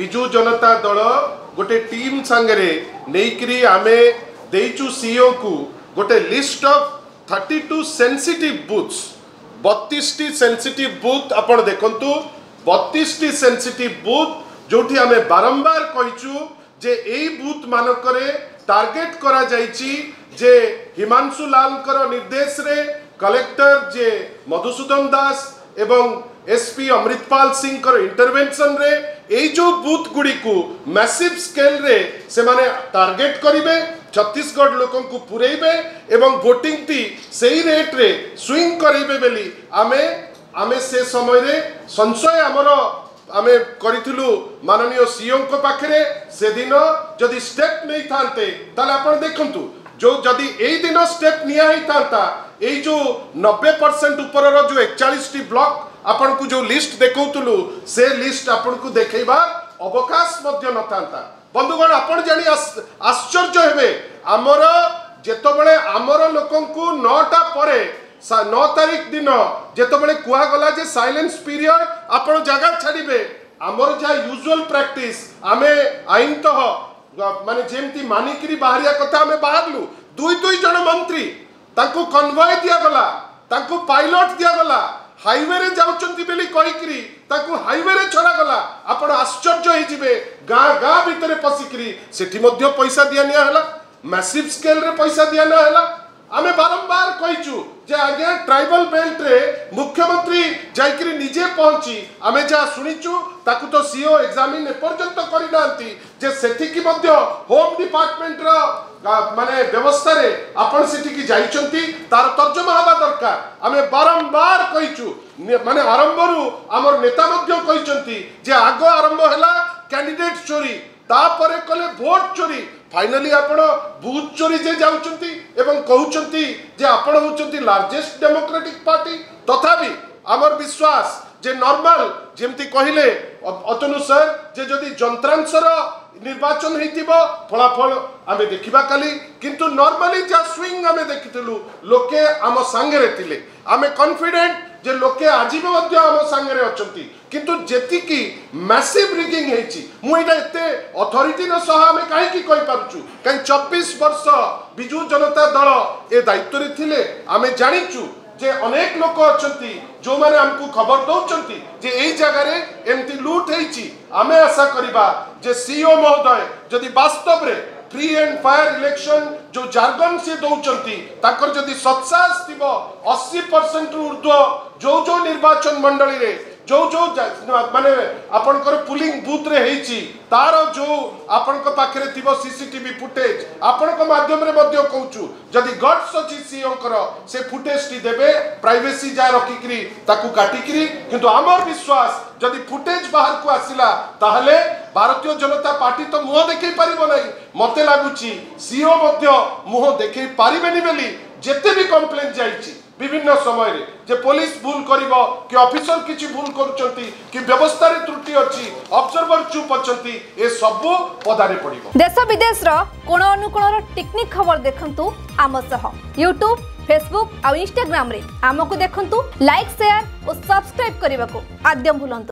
बिजू जनता दल गोटे टीम सांगरे नेइकरी आमे देइचु सीईओ को गोटे list of 32 sensitive booths 32 sensitive booth आपण देखंतु 32 सेंसिटिव बूथ जोठी आमे बारंबार कहिचु जे एई बूथ मानकरे टार्गेट करा जाइची जे हिमांशु लाल कर निर्देश रे कलेक्टर जे मधुसूदन दास एवं एसपी अमृतपाल सिंह कर इंटरवेंशन रे एई जो बूथ गुडी को मैसिव स्केल रे से माने टार्गेट करिवे छत्तीसगढ़ लोकन को पुरेइबे एवं वोटिंग टी सेही रेट रे स्विंग करिवे बेली आमे से समय रे संशय हमरो आमे करिथिलु माननीय सीएम को पाखरे से दिन जदि स्टेप नहीं थांते ताले आपण देखंतु जो जदि एई दिन स्टेप निया ही थांता एई जो 90% ऊपर रो जो 41 टी ब्लॉक आपण को जो लिस्ट देखौतुलु से लिस्ट आपण को देखैबा अवकाश मध्य न थांता। बंधुगण आपण जानी आश्चर्य हेबे हमर जेतबेले हमर लोकन को 9टा परे 9 तारीख दिन जेतबेले कुआ गला जे साइलेंस पीरियड आपण जगह छाड़िबे हमर जा यूजुअल प्रैक्टिस आमे आईन तो माने जेमती मानिकरी बाहरिया कथा आमे बाहरलु दुई जन मंत्री तांको कन्वॉय दिया गला तांको पायलट दिया गला हाईवे रे जाउचंती बेली कहिकरी तांको हाईवे रे छड़ा गला आपण आश्चर्य ही जिवे गाँ भितरे पसिकरी सेठी मध्य पैसा दिया निया हला मैसिव स्केल रे पैसा दिया ना हला आमे बारंबार कहिचु जे आगे ट्राइबल बेल्ट रे मुख्यमंत्री जाइकरी निजे पहुंची आमे जा सुनिचु ताकु तो सीओ एग्जामिन पर्यंत करि नांती जे सेठी की मध्य होम डिपार्टमेंट रो माने व्यवस्था रे आपण सेठी की जाइचंती तार तर्जमा हवा दरकार आमे बारंबार कहिचु माने आरंभरू हमर नेता मध्य कहिचंती जे आगो आरंभ हला कैंडिडेट चोरी तापरे कले वोट चोरी फाइनली आपण बूथ चोरी जे जाउचंती एवं कहउचंती जे आपण होचंती लार्जेस्ट डेमोक्रेटिक पार्टी तथापि हमर विश्वास जे नॉर्मल जेमती कहिले अतनु सर जे जदि जंत्रांशर निर्वाचन हेतिबो फलाफल आमे देखिबा काली किंतु नॉर्मली जा स्विंग आमे देखितलु लोके आम संगे थिले आमे कॉन्फिडेंट जे लोके आजीव मध्य आम संगे अछंती किंतु जेति की मैसिव रिगिंग हेची मु एटा एते अथॉरिटी न सह आमे काहे की कहि पारुछु काई 24 वर्ष बिजू जनता दल ए दायित्व रे थिले आमे जानिचु जे अनेक लोक अछंती जो माने हमकु खबर दउचंती जे एई जगह रे एमती लूट हेची आमे आशा करिबा जे सीईओ महोदय जदि वास्तव रे फ्री एंड फायर इलेक्शन जो जार्गन से दउचंती ताकर जदि सत्सास थिबो 80% ऊर्ध्व जो निर्वाचन मंडली रे जो माने आपनकर पुलिंग बूथ रे हेची तार जो आपनक पाखरे थिबो सीसीटीवी फुटेज आपनक माध्यम रे मध्य कहूचु जदि गट्स अछि सीओ कर से फुटेज टी देबे प्राइवेसी जा रखिकरी ताकू काटिकरी किंतु हमर विश्वास जदि फुटेज बाहर को आसिला ताहले भारतीय जनता पार्टी तो मुह देखै परिबो नै मते लागुची सीओ मध्य मुह देखै परिबेनी बेली जेते भी कंप्लेंट जाईची विभिन्न समय रे जे पुलिस भूल करिवो कि ऑफिसर किछि भूल करूचंती कि व्यवस्था रे त्रुटि अछि ऑब्जर्वर चुप अछंती ए सब पदारे पड़िवो। देश विदेश रो कोण अनुकोण रो टेक्निक खबर देखंतु आम सह YouTube Facebook आ Instagram रे आमको देखंतु लाइक शेयर और सब्सक्राइब करबा को आद्य भूलंतु।